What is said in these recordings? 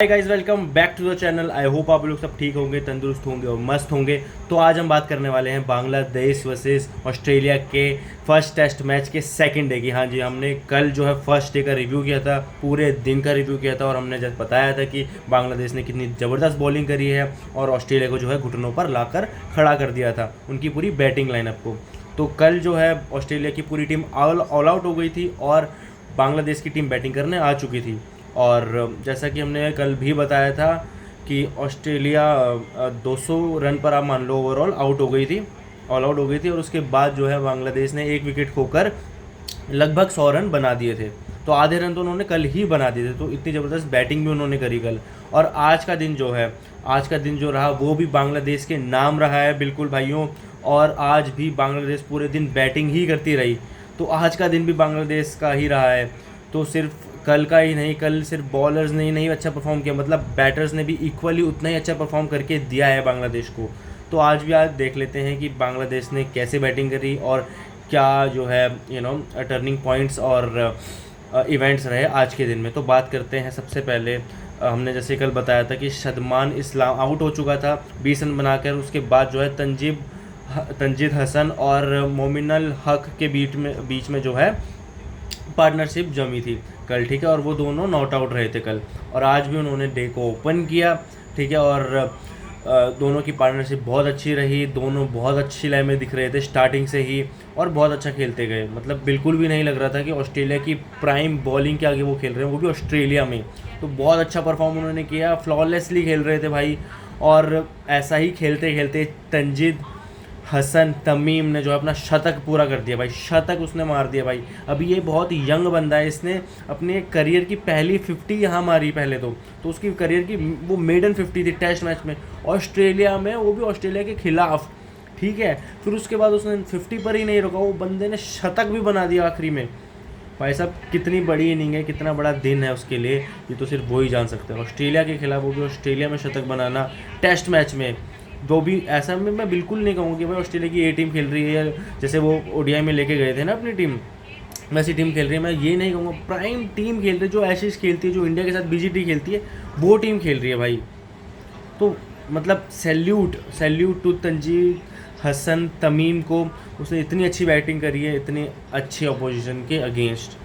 Hi guys, welcome back to the channel. I hope आप लोग सब ठीक होंगे, तंदुरुस्त होंगे और मस्त होंगे। तो आज हम बात करने वाले हैं बांग्लादेश वर्सेस ऑस्ट्रेलिया के फर्स्ट टेस्ट मैच के सेकंड डे की। हाँ जी, हमने कल जो है फर्स्ट डे का रिव्यू किया था, पूरे दिन का रिव्यू किया था और हमने जब बताया था कि बांग्लादेश ने कितनी ज़बरदस्त बॉलिंग करी है और ऑस्ट्रेलिया को जो है घुटनों पर लाकर खड़ा कर दिया था उनकी पूरी बैटिंग लाइनअप को। तो कल जो है ऑस्ट्रेलिया की पूरी टीम ऑल आउट हो गई थी और बांग्लादेश की टीम बैटिंग करने आ चुकी थी। और जैसा कि हमने कल भी बताया था कि ऑस्ट्रेलिया 200 रन पर आप मान लो ओवरऑल आउट हो गई थी, ऑल आउट हो गई थी। और उसके बाद जो है बांग्लादेश ने एक विकेट खोकर लगभग 100 रन बना दिए थे। तो आधे रन तो उन्होंने कल ही बना दिए थे। तो इतनी ज़बरदस्त बैटिंग भी उन्होंने करी कल। और आज का दिन जो है, आज का दिन जो रहा वो भी बांग्लादेश के नाम रहा है बिल्कुल भाइयों। और आज भी बांग्लादेश पूरे दिन बैटिंग ही करती रही। तो आज का दिन भी बांग्लादेश का ही रहा है। तो सिर्फ कल का ही नहीं, कल सिर्फ बॉलर्स ने ही नहीं अच्छा परफॉर्म किया, मतलब बैटर्स ने भी इक्वली उतना ही अच्छा परफॉर्म करके दिया है बांग्लादेश को। तो आज भी आज देख लेते हैं कि बांग्लादेश ने कैसे बैटिंग करी और क्या जो है टर्निंग पॉइंट्स और इवेंट्स रहे आज के दिन में। तो बात करते हैं सबसे पहले हमने जैसे कल बताया था कि शदमान इस्लाम आउट हो चुका था 20 रन बनाकर। उसके बाद जो है तंजीद हसन और मोमिनल हक के बीच में जो है पार्टनरशिप जमी थी कल, ठीक है। और वो दोनों नॉट आउट रहे थे कल और आज भी उन्होंने डे को ओपन किया, ठीक है। और दोनों की पार्टनरशिप बहुत अच्छी रही, दोनों बहुत अच्छी लाइन में दिख रहे थे स्टार्टिंग से ही और बहुत अच्छा खेलते गए। मतलब बिल्कुल भी नहीं लग रहा था कि ऑस्ट्रेलिया की प्राइम बॉलिंग के आगे वो खेल रहे हैं, वो भी ऑस्ट्रेलिया में। तो बहुत अच्छा परफॉर्म उन्होंने किया, फ्लॉलेसली खेल रहे थे भाई। और ऐसा ही खेलते खेलते तंजीद हसन तमीम ने जो है अपना शतक पूरा कर दिया भाई, शतक उसने मार दिया भाई। अभी ये बहुत यंग बंदा है, इसने अपने करियर की पहली 50 यहाँ मारी पहले तो उसकी करियर की वो मेडन 50 थी टेस्ट मैच में ऑस्ट्रेलिया में, वो भी ऑस्ट्रेलिया के खिलाफ, ठीक है। फिर उसके बाद उसने 50 पर ही नहीं रुका, वो बंदे ने शतक भी बना दिया आखिरी में। भाई साहब कितनी बड़ी इनिंग है, कितना बड़ा दिन है उसके लिए, ये तो सिर्फ वो ही जान सकते हैं। ऑस्ट्रेलिया के खिलाफ, वो भी ऑस्ट्रेलिया में शतक बनाना टेस्ट मैच में, वो भी ऐसा में मैं बिल्कुल नहीं कहूँगा कि भाई ऑस्ट्रेलिया की ए टीम खेल रही है या जैसे वो ओडीआई में लेके गए थे ना अपनी टीम, वैसी टीम खेल रही है। मैं ये नहीं कहूँगा, प्राइम टीम खेल रही है, जो एशेज खेलती है, जो इंडिया के साथ बीजीटी खेलती है, वो टीम खेल रही है भाई। तो मतलब सैल्यूट टू तंजीद हसन तमीम को, उसने इतनी अच्छी बैटिंग करी है, इतनी अच्छी अपोजिशन के अगेंस्ट।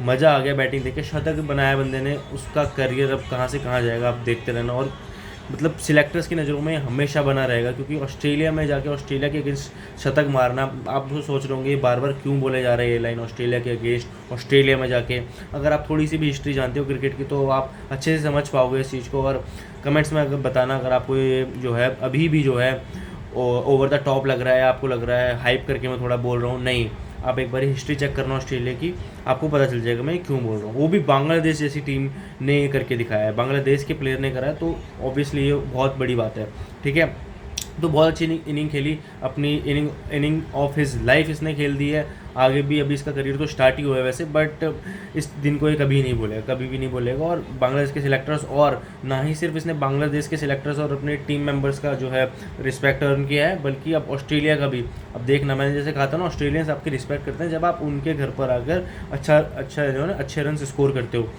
मज़ा आ गया बैटिंग देख के, शतक बनाया बंदे ने। उसका करियर अब कहाँ से कहाँ जाएगा आप देखते रहना। और मतलब सिलेक्टर्स की नज़रों में हमेशा बना रहेगा, क्योंकि ऑस्ट्रेलिया में जाके ऑस्ट्रेलिया के अगेंस्ट शतक मारना, आप तो सोच रहे होंगे बार बार क्यों बोले जा रहे हैं ये लाइन, ऑस्ट्रेलिया के अगेंस्ट ऑस्ट्रेलिया में जाके। अगर आप थोड़ी सी भी हिस्ट्री जानते हो क्रिकेट की तो आप अच्छे से समझ पाओगे इस चीज़ को। और कमेंट्स में अगर बताना अगर आपको ये जो है अभी भी जो है ओवर द टॉप लग रहा है, आपको लग रहा है हाइप करके मैं थोड़ा बोल रहा हूँ। नहीं, आप एक बार हिस्ट्री चेक करना ऑस्ट्रेलिया की, आपको पता चल जाएगा मैं क्यों बोल रहा हूँ। वो भी बांग्लादेश जैसी टीम ने करके दिखाया है, बांग्लादेश के प्लेयर ने करा है, तो ऑब्वियसली ये बहुत बड़ी बात है, ठीक है। तो बहुत अच्छी इनिंग खेली, अपनी इनिंग ऑफ हिज लाइफ इसने खेल दी है। आगे भी अभी इसका करियर तो स्टार्ट ही हुआ है वैसे, बट इस दिन को ये कभी नहीं भूलेगा, कभी भी नहीं भूलेगा। और बांग्लादेश के सिलेक्टर्स, और ना ही सिर्फ इसने बांग्लादेश के सिलेक्टर्स और अपने टीम मेंबर्स का जो है रिस्पेक्ट अर्न किया है, बल्कि अब ऑस्ट्रेलिया का भी। अब देखना, मैंने जैसे कहा था ना, ऑस्ट्रेलियंस आपकी रिस्पेक्ट करते हैं जब आप उनके घर पर आकर अच्छा जो है ना अच्छे रन स्कोर करते हो।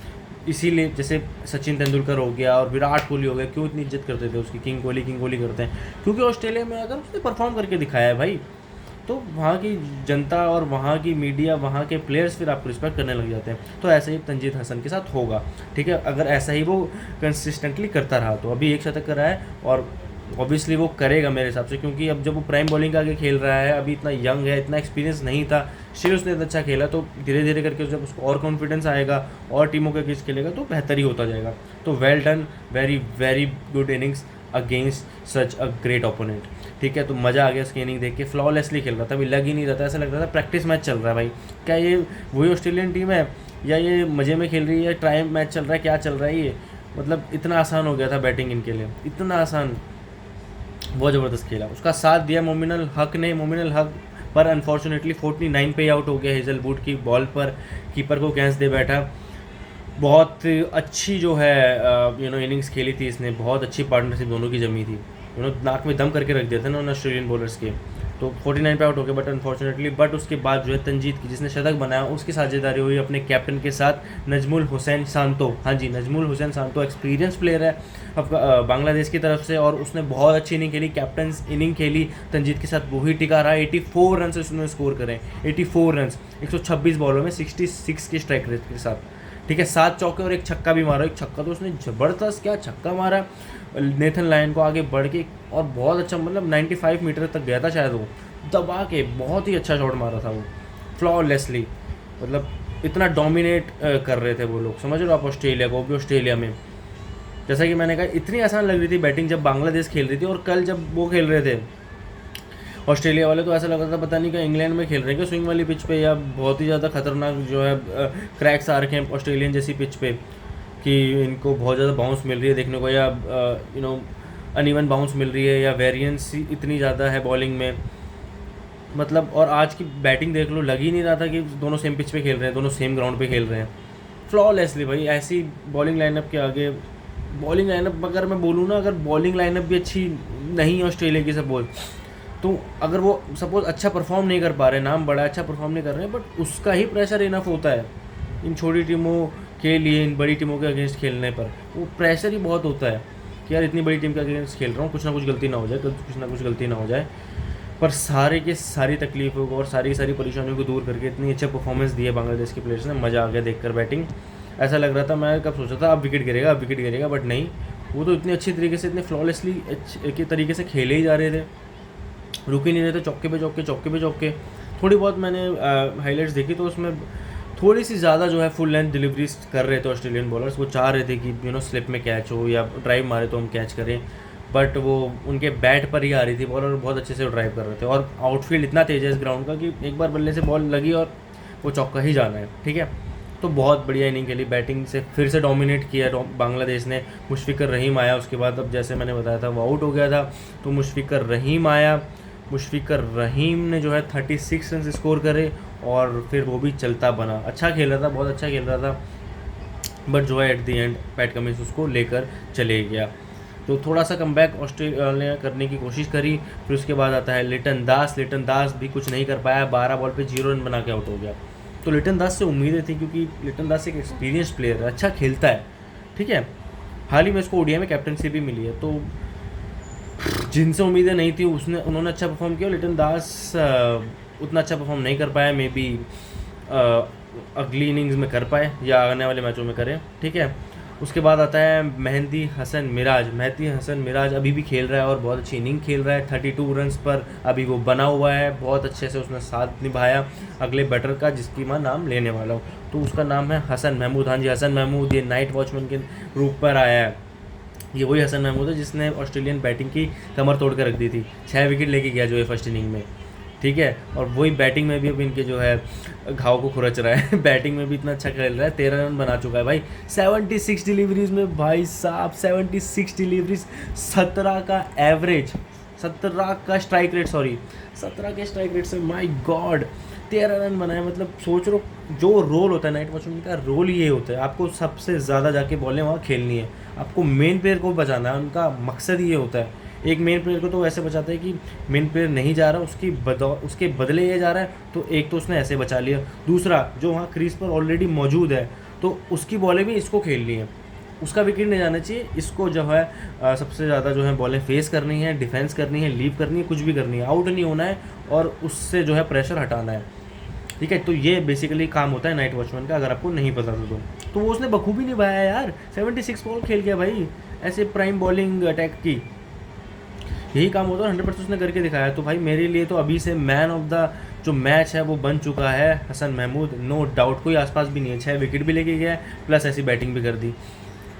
इसीलिए जैसे सचिन तेंदुलकर हो गया और विराट कोहली हो गया, क्यों इतनी इज्जत करते थे उसकी, किंग कोहली करते हैं, क्योंकि ऑस्ट्रेलिया में अगर उसने परफॉर्म करके दिखाया है भाई, तो वहाँ की जनता और वहाँ की मीडिया, वहाँ के प्लेयर्स फिर आपको रिस्पेक्ट करने लग जाते हैं। तो ऐसा ही तंजीद हसन के साथ होगा, ठीक है, अगर ऐसा ही वो कंसिस्टेंटली करता रहा। तो अभी एक शतक कर रहा है और ऑब्वियसली वो करेगा मेरे हिसाब से, क्योंकि अब जब वो प्राइम बॉलिंग आगे खेल रहा है, अभी इतना यंग है, इतना एक्सपीरियंस नहीं था, श्रेय उसने इतना अच्छा खेला, तो धीरे धीरे करके जब उसको और कॉन्फिडेंस आएगा और टीमों के अगेंस्ट खेलेगा तो बेहतर ही होता जाएगा। तो well done, very very good innings against such a great opponent, ठीक है। तो मज़ा आ गया उसकी इनिंग देख के, फ्लॉलेसली खेल रहा था, अभी लग ही नहीं रहा था, ऐसा लग रहा था प्रैक्टिस मैच चल रहा है भाई। क्या ये वही ऑस्ट्रेलियन टीम है या ये मज़े में खेल रही है, ट्राई मैच चल रहा है, क्या चल रहा है ये। मतलब इतना आसान हो गया था बैटिंग इनके लिए, इतना आसान, बहुत ज़बरदस्त खेला। उसका साथ दिया मोमिनल हक ने, मोमिनल हक पर अनफॉर्चुनेटली 49 पे ही आउट हो गया हेजलवुड की बॉल पर, कीपर को कैच दे बैठा। बहुत अच्छी जो है इनिंग्स खेली थी इसने, बहुत अच्छी पार्टनरशिप दोनों की जमी थी, नाक में दम करके रख दिया था ना उन ऑस्ट्रेलियन बॉलर्स के। तो 49 पे आउट हो गए बट अनफॉर्चुनेटली। बट उसके बाद जो है तंजीद की जिसने शतक बनाया उसकी साझेदारी हुई अपने कैप्टन के साथ नजमुल हुसैन सांतो। हाँ जी, नजमुल हुसैन सांतो एक्सपीरियंस प्लेयर है बांग्लादेश की तरफ से, और उसने बहुत अच्छी इनिंग खेली, कैप्टन इनिंग खेली तंजीद के साथ, वही टिका रहा। 84 रन उसने स्कोर करे, 84 रन 126 बॉलों में 66 की स्ट्राइक रेट के साथ, ठीक है। 7 चौके और एक छक्का भी मारा। एक छक्का तो उसने ज़बरदस्त क्या छक्का मारा नेथन लायन को आगे बढ़ के, और बहुत अच्छा, मतलब 95 मीटर तक गया था शायद, वो दबा के बहुत ही अच्छा शॉट मारा था वो फ्लॉलेसली। मतलब इतना डोमिनेट कर रहे थे वो लोग, समझ रहे हो आप, ऑस्ट्रेलिया को भी। ऑस्ट्रेलिया में जैसा कि मैंने कहा इतनी आसान लग रही थी बैटिंग जब बांग्लादेश खेल रही थी, और कल जब वो खेल रहे थे ऑस्ट्रेलिया वाले, तो ऐसा लग रहा था पता नहीं क्या इंग्लैंड में खेल रहे हैं क्या स्विंग वाली पिच पे, या बहुत ही ज़्यादा खतरनाक जो है क्रैक्स आ रखे हैं ऑस्ट्रेलियन जैसी पिच पे, कि इनको बहुत ज़्यादा बाउंस मिल रही है देखने को, या अनइवन बाउंस मिल रही है, या वेरिएंस इतनी ज़्यादा है बॉलिंग में। मतलब और आज की बैटिंग देख लो, लग ही नहीं रहा था कि दोनों सेम पिच पे खेल रहे हैं, दोनों सेम ग्राउंड पे खेल रहे हैं फ्लॉलेसली भाई। ऐसी बॉलिंग लाइनअप के आगे, बॉलिंग लाइनअप अगर मैं बोलूँ ना, अगर बॉलिंग लाइनअप भी अच्छी नहीं है ऑस्ट्रेलिया की सपोज, तो अगर वो सपोज अच्छा परफॉर्म नहीं कर पा रहे, नाम बड़ा अच्छा परफॉर्म नहीं कर रहे हैं, बट उसका ही प्रेशर इनफ होता है इन छोटी टीमों के लिए, इन बड़ी टीमों के अगेंस्ट खेलने पर वो प्रेशर ही बहुत होता है कि यार इतनी बड़ी टीम के अगेंस्ट खेल रहा हूँ, कुछ ना कुछ गलती ना हो जाए, कुछ ना कुछ गलती ना हो जाए। पर सारे के सारी तकलीफ़ों को और सारी सारी परेशानियों को दूर करके इतनी अच्छा परफॉर्मेंस दी है बांग्लादेश के प्लेयर्स ने, मज़ा आ गया देखकर बैटिंग। ऐसा लग रहा था, मैं कब सोचा था अब विकेट गिरेगा, अब विकेट गिरेगा, बट नहीं, वो तो इतनी अच्छी तरीके से, इतने फ्लॉलेसली के तरीके से खेले ही जा रहे थे, रुक ही नहीं रहे थे, चौके पे चौके, चौके पे चौके। थोड़ी बहुत मैंने हाईलाइट्स देखी तो उसमें थोड़ी सी ज़्यादा जो है फुल लेंथ डिलीवरीज कर रहे थे ऑस्ट्रेलियन बॉलर्स। वो चाह रहे थे कि स्लिप में कैच हो या ड्राइव मारे तो हम कैच करें, बट वो उनके बैट पर ही आ रही थी बॉल, और बहुत अच्छे से वो ड्राइव कर रहे थे। और आउटफील्ड इतना तेज है इस ग्राउंड का कि एक बार बल्ले से बॉल लगी और वो चौका ही जाना है, ठीक है। तो बहुत बढ़िया इनिंग खेली, बैटिंग से फिर से डोमिनेट किया बांग्लादेश ने। मुशफिकर रहीम आया उसके बाद, अब जैसे मैंने बताया था वो आउट हो गया था, तो मुशफिकर रहीम आया। मुशफिकर रहीम ने जो है 36 रन स्कोर करे, और फिर वो भी चलता बना। अच्छा खेल रहा था, बहुत अच्छा खेल रहा था, बट जो है at the and PAT Cummins उसको लेकर चले गया। तो थोड़ा सा कमबैक ऑस्ट्रेलिया ने करने की कोशिश करी। फिर उसके बाद आता है लिटन दास। लिटन दास भी कुछ नहीं कर पाया, 12 बॉल पे 0 रन बना के आउट हो गया। तो लिटन दास से उम्मीदें थी, क्योंकि लिटन दास एक एक्सपीरियंस प्लेयर है, अच्छा खेलता है, ठीक है। हाल ही में उसको ओडीआई में कैप्टनसी भी मिली है, तो जिनसे उम्मीदें नहीं थी उन्होंने अच्छा परफॉर्म किया। लिटन दास उतना अच्छा परफॉर्म नहीं कर पाया, मे बी अगली इनिंग्स में कर पाए या आने वाले मैचों में करें, ठीक है। उसके बाद आता है मेहदी हसन मिराज। मेहदी हसन मिराज अभी भी खेल रहा है और बहुत अच्छी इनिंग खेल रहा है। 32 रन्स पर अभी वो बना हुआ है, बहुत अच्छे से उसने साथ निभाया अगले बैटर का, जिसकी मैं नाम लेने वाला हूँ। तो उसका नाम है हसन महमूद। हाँ जी, हसन महमूद, ये नाइट वॉचमैन के रूप पर आया है। ये वही हसन महमूद है जिसने ऑस्ट्रेलियन बैटिंग की कमर तोड़ कर रख दी थी, 6 विकेट लेके गया जो है फर्स्ट इनिंग में, ठीक है। और वही बैटिंग में भी अब इनके जो है घाव को खुरच रहा है बैटिंग में भी इतना अच्छा खेल रहा है, 13 रन बना चुका है भाई 76 डिलीवरीज में। भाई साहब 76 डिलीवरीज, 17 का एवरेज, 17 का स्ट्राइक रेट, सॉरी 17 के स्ट्राइक रेट से, माय गॉड 13 रन बनाए। मतलब सोच लो, जो रोल होता है नाइट वॉचमैन का, रोल ये होता है, आपको सबसे ज़्यादा जाके बॉलें वहाँ खेलनी है, आपको मेन प्लेयर को बचाना है, उनका मकसद ये होता है। एक मेन प्लेयर को तो ऐसे बचाता है कि मेन प्लेयर नहीं जा रहा, उसके बदले ये जा रहा है, तो एक तो उसने ऐसे बचा लिया, दूसरा जो वहाँ क्रीज पर ऑलरेडी मौजूद है तो उसकी बॉलें भी इसको खेलनी है, उसका विकेट नहीं जाना चाहिए, इसको जो है सबसे ज़्यादा जो है बॉलें फेस करनी है, डिफेंस करनी है, लीव करनी है, कुछ भी करनी है, आउट नहीं होना है और उससे जो है प्रेशर हटाना है, ठीक है। तो ये बेसिकली काम होता है नाइट वॉचमैन का, अगर आपको नहीं पता था तो वो उसने बखूबी निभाया यार, 76 बॉल खेल गया भाई, ऐसे प्राइम बॉलिंग अटैक की, यही काम होता है, 100% उसने करके दिखाया। तो भाई मेरे लिए तो अभी से मैन ऑफ द जो मैच है वो बन चुका है हसन महमूद, नो डाउट, कोई आसपास भी नहीं है, 6 विकेट भी लेके गया प्लस ऐसी बैटिंग भी कर दी।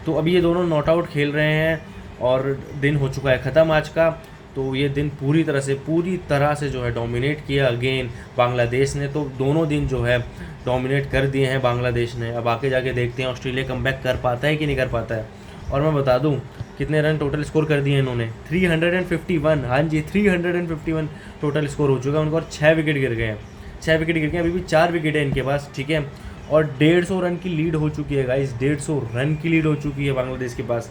तो अभी ये दोनों नॉट आउट खेल रहे हैं और दिन हो चुका है ख़त्म आज का। तो ये दिन पूरी तरह से जो है डोमिनेट किया अगेन बांग्लादेश ने, तो दोनों दिन जो है डोमिनेट कर दिए हैं बांग्लादेश ने। अब आके जाके देखते हैं ऑस्ट्रेलिया कमबैक कर पाता है कि नहीं कर पाता है। और मैं बता दूं कितने रन टोटल स्कोर कर दिए इन्होंने, 351। हाँ जी, 351 टोटल स्कोर हो चुका है उनका, और 6 विकेट गिर गए हैं, 6 विकेट गिर गए, अभी भी 4 विकेट है इनके पास, ठीक है। और 150 रन की लीड हो चुकी है गाइस, 150 रन की लीड हो चुकी है बांग्लादेश के पास।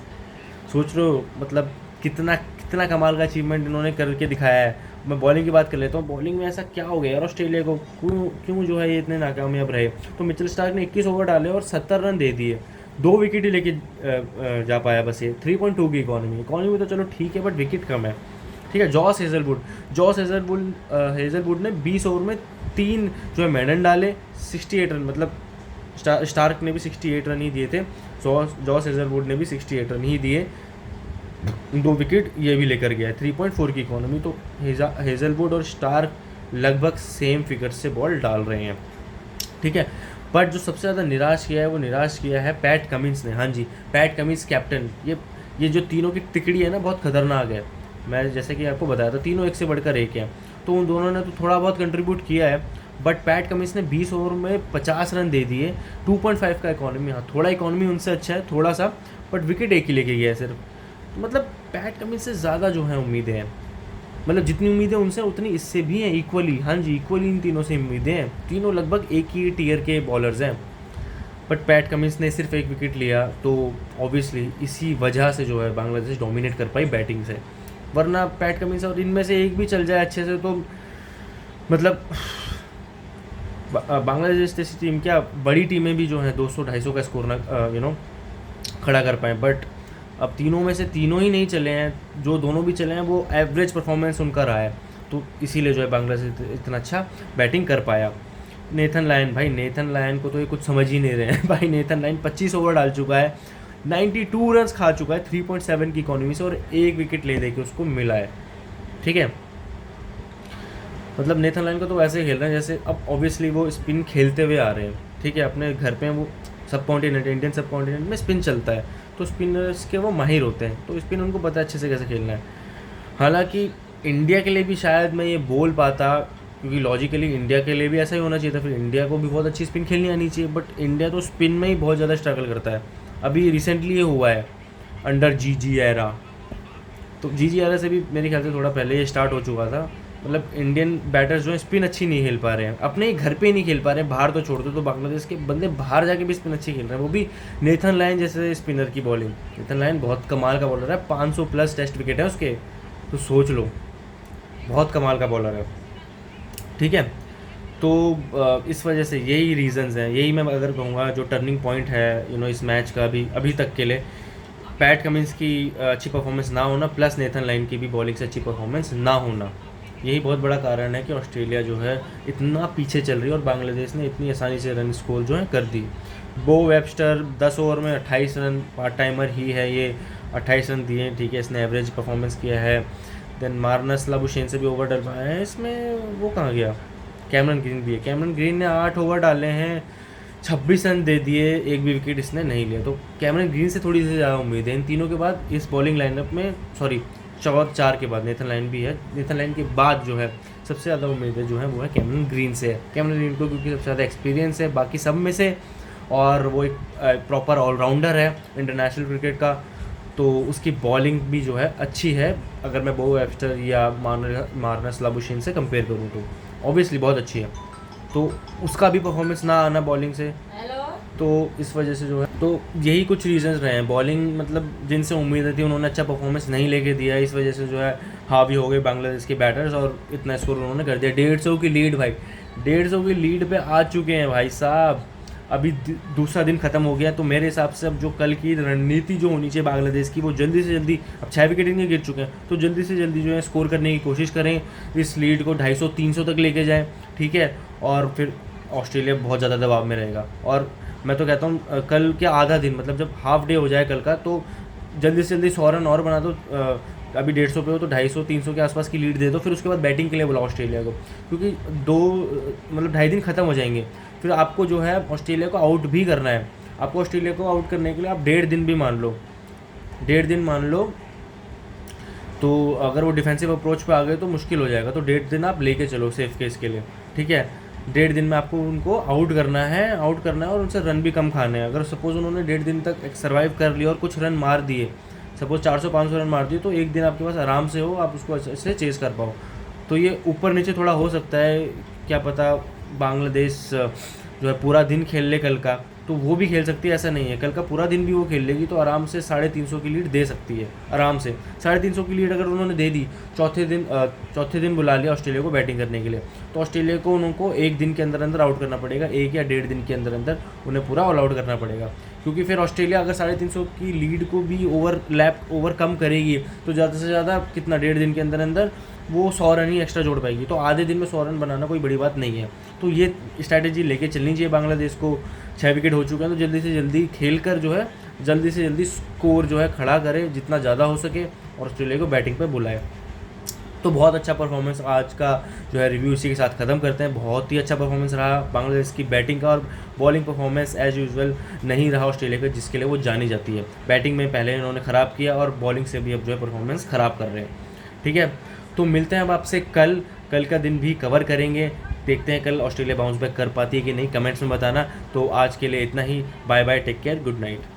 सोच लो मतलब कितना इतना कमाल का अचीवमेंट इन्होंने करके दिखाया है। मैं बॉलिंग की बात कर लेता हूँ, बॉलिंग में ऐसा क्या हो गया यार ऑस्ट्रेलिया को, क्यों क्यों जो है ये इतने नाकामयाब रहे। तो मिचेल स्टार्क ने 21 ओवर डाले और 70 रन दे दिए, 2 विकेट ही लेके जा पाया बस ये। 3.2 की इकॉनमी तो चलो ठीक है, बट विकेट कम है। ठीक है, जॉस हेजलवुड ने 20 ओवर में 3 जो है मेडन डाले, 68 रन, मतलब स्टार्क ने भी 68 रन ही दिए थे, जॉस हेजलवुड ने भी 68 रन ही दिए, 2 विकेट ये भी लेकर गया है। 3.4 की इकॉनमी, तो हेजलवुड और स्टार्क लगभग सेम फिगर से बॉल डाल रहे हैं। ठीक है, बट जो सबसे ज़्यादा निराश किया है वो निराश किया है पैट कमिंस ने। हाँ जी, पैट कमिंस कैप्टन, ये जो तीनों की तिकड़ी है ना, बहुत खतरनाक है। मैं जैसे कि आपको बताया था, तीनों एक से बढ़कर एक है, तो उन दोनों ने तो थोड़ा बहुत कंट्रीब्यूट किया है, बट पैट कमिंस ने 20 ओवर में 50 रन दे दिए, 2.5 का इकॉनमी। हाँ, थोड़ा इकॉनमी उनसे अच्छा है, थोड़ा सा, बट विकेट एक ही लेके गया है सिर्फ। तो मतलब पैट कमिंस से ज़्यादा जो है उम्मीदें हैं, मतलब जितनी उम्मीदें उनसे उतनी इससे भी हैं इक्वली। हाँ जी, इक्वली इन तीनों से उम्मीदें हैं, तीनों लगभग एक ही टियर के बॉलर्स हैं, बट पैट कमिंस ने सिर्फ 1 विकेट लिया, तो ऑब्वियसली इसी वजह से जो है बांग्लादेश डोमिनेट कर पाई बैटिंग से। वरना पैट कमिंस और इनमें से एक भी चल जाए अच्छे से तो मतलब बांग्लादेश जैसी टीम, क्या बड़ी टीमें भी जो हैं 200-250 का स्कोर ना खड़ा कर पाएँ, बट अब तीनों में से तीनों ही नहीं चले हैं, जो दोनों भी चले हैं वो एवरेज परफॉर्मेंस उनका रहा है, तो इसीलिए जो है बांग्लादेश इतना अच्छा बैटिंग कर पाया। नेथन लायन को तो ये कुछ समझ ही नहीं रहे हैं भाई। नेथन लायन 25 ओवर डाल चुका है, 92 रन खा चुका है 3.7 की इकॉनमी से, और 1 विकेट ले दे के उसको मिला है। ठीक है, मतलब नेथन लायन को तो वैसे खेल रहे हैं जैसे, अब ऑब्वियसली वो स्पिन खेलते हुए आ रहे हैं। ठीक है, अपने घर पे वो इंडियन सब कॉन्टिनेंट में स्पिन चलता है, तो स्पिनर्स के वो माहिर होते हैं, तो स्पिन उनको पता है अच्छे से कैसे खेलना है। हालांकि इंडिया के लिए भी शायद मैं ये बोल पाता, क्योंकि लॉजिकली इंडिया के लिए भी ऐसा ही होना चाहिए था, फिर इंडिया को भी बहुत अच्छी स्पिन खेलनी आनी चाहिए, बट इंडिया तो स्पिन में ही बहुत ज़्यादा स्ट्रगल करता है। अभी रिसेंटली ये हुआ है अंडर जी एरा, तो जी एरा से भी मेरे ख्याल से थोड़ा पहले ये स्टार्ट हो चुका था। मतलब इंडियन बैटर्स जो है स्पिन अच्छी नहीं खेल पा रहे हैं, अपने ही घर पे ही नहीं खेल पा रहे हैं, बाहर तो छोड़ दो, तो बांग्लादेश के बंदे बाहर जाके भी स्पिन अच्छी खेल रहे हैं, वो भी नेथन लायन जैसे स्पिनर की बॉलिंग। नेथन लायन बहुत कमाल का बॉलर है, 500+ टेस्ट विकेट है उसके, तो सोच लो, बहुत कमाल का बॉलर है। ठीक है, तो इस वजह से यही रीज़न्स हैं, यही मैं अगर कहूँगा जो टर्निंग पॉइंट है इस मैच का भी अभी तक के लिए, पैट कमिंस की अच्छी परफॉर्मेंस ना होना, प्लस नेथन लायन की भी बॉलिंग से अच्छी परफॉर्मेंस ना होना, यही बहुत बड़ा कारण है कि ऑस्ट्रेलिया जो है इतना पीछे चल रही है और बांग्लादेश ने इतनी आसानी से रन स्कोर जो है कर दी। बो वेबस्टर 10 ओवर में 28 रन, पार्ट टाइमर ही है ये, 28 रन दिए। ठीक है, इसने एवरेज परफॉर्मेंस किया है। देन मार्नस लाबुशेन से भी ओवर डलवाया है, इसमें वो कहाँ गया, कैमरन ग्रीन भी है। कैमरन ग्रीन ने 8 ओवर डाले हैं, 26 रन दे दिए, 1 भी विकेट इसने नहीं लिया, तो कैमरन ग्रीन से थोड़ी सी ज़्यादा उम्मीद है इन तीनों के बाद इस बॉलिंग लाइनअप में। सॉरी, 4 के बाद नेथन लायन भी है, नेथन लायन के बाद जो है सबसे ज़्यादा उम्मीद है जो है वो है कैमरन ग्रीन से है। कैमरन ग्रीन को क्योंकि सबसे ज़्यादा एक्सपीरियंस है बाकी सब में से, और वो एक प्रॉपर ऑलराउंडर है इंटरनेशनल क्रिकेट का, तो उसकी बॉलिंग भी जो है अच्छी है। अगर मैं बो वेबस्टर या मार्नस लाबुशेन से कंपेयर करूँ तो ऑब्वियसली बहुत अच्छी है, तो उसका भी परफॉर्मेंस ना आना बॉलिंग से, तो इस वजह से जो है, तो यही कुछ रीजंस रहे हैं। बॉलिंग मतलब जिनसे उम्मीद थी उन्होंने अच्छा परफॉर्मेंस नहीं लेके दिया, इस वजह से जो है हावी हो गए बांग्लादेश के बैटर्स और इतना स्कोर उन्होंने कर दिया। 150 की लीड भाई, 150 की लीड पे आ चुके हैं भाई साहब। अभी दूसरा दिन ख़त्म हो गया, तो मेरे हिसाब से अब जो कल की रणनीति जो होनी चाहिए बांग्लादेश की, वो जल्दी से जल्दी, अब 6 विकेट इनके गिर चुके हैं, तो जल्दी से जल्दी जो है स्कोर करने की कोशिश करें, इस लीड को 250-300 तक लेके जाएं। ठीक है, और फिर ऑस्ट्रेलिया बहुत ज़्यादा दबाव में रहेगा। और मैं तो कहता हूँ कल के आधा दिन, मतलब जब हाफ डे हो जाए कल का, तो जल्दी से जल्दी 100 रन और बना दो। अभी 150 पे हो तो 250-300 के आसपास की लीड दे दो, फिर उसके बाद बैटिंग के लिए बुलाओ ऑस्ट्रेलिया को, क्योंकि 2.5 दिन ख़त्म हो जाएंगे, फिर आपको जो है ऑस्ट्रेलिया को आउट भी करना है। आपको ऑस्ट्रेलिया को आउट करने के लिए आप 1.5 दिन भी मान लो, 1.5 दिन मान लो, तो अगर वो डिफेंसिव अप्रोच पे आ गए तो मुश्किल हो जाएगा, तो 1.5 दिन आप लेके चलो सेफ केस के लिए। ठीक है, 1.5 दिन में आपको उनको आउट करना है और उनसे रन भी कम खाने हैं। अगर सपोज़ उन्होंने 1.5 दिन तक सर्वाइव कर लिया और कुछ रन मार दिए, सपोज़ 400-500 रन मार दिए, तो एक दिन आपके पास आराम से हो, आप उसको अच्छे से चेस कर पाओ। तो ये ऊपर नीचे थोड़ा हो सकता है, क्या पता बांग्लादेश जो है पूरा दिन खेल ले कल का, तो वो भी खेल सकती है, ऐसा नहीं है। कल का पूरा दिन भी वो खेल लेगी तो आराम से 350 की लीड दे सकती है, आराम से 350 की लीड अगर उन्होंने दे दी। चौथे दिन बुला लिया ऑस्ट्रेलिया को बैटिंग करने के लिए, तो ऑस्ट्रेलिया को उनको एक दिन के अंदर अंदर आउट करना पड़ेगा, 1 या 1.5 दिन के अंदर अंदर उन्हें पूरा ऑल आउट करना पड़ेगा। क्योंकि फिर ऑस्ट्रेलिया अगर 350 की लीड को भी ओवरकम करेगी तो ज़्यादा से ज़्यादा कितना, 1.5 दिन के अंदर अंदर वो 100 रन ही एक्स्ट्रा जोड़ पाएगी। तो आधे दिन में 100 रन बनाना कोई बड़ी बात नहीं है। तो ये स्ट्रैटेजी लेके चलनी चाहिए बांग्लादेश को। 6 विकेट हो चुके हैं तो जल्दी से जल्दी खेल कर जो है जल्दी से जल्दी स्कोर जो है खड़ा करे जितना ज़्यादा हो सके और ऑस्ट्रेलिया को बैटिंग पे बुलाए। तो बहुत अच्छा परफॉर्मेंस आज का जो है रिव्यू इसी के साथ ख़त्म करते हैं। बहुत ही अच्छा परफॉर्मेंस रहा बांग्लादेश की बैटिंग का, और बॉलिंग परफॉर्मेंस एज़ यूजुअल नहीं रहा ऑस्ट्रेलिया का, जिसके लिए वो जानी जाती है। बैटिंग में पहले इन्होंने ख़राब किया और बॉलिंग से भी अब जो है परफॉर्मेंस ख़राब कर रहे हैं। ठीक है, तो मिलते हैं अब आपसे कल का दिन भी कवर करेंगे। देखते हैं कल ऑस्ट्रेलिया बाउंस बैक कर पाती है कि नहीं, कमेंट्स में बताना। तो आज के लिए इतना ही, bye bye, take care, good night.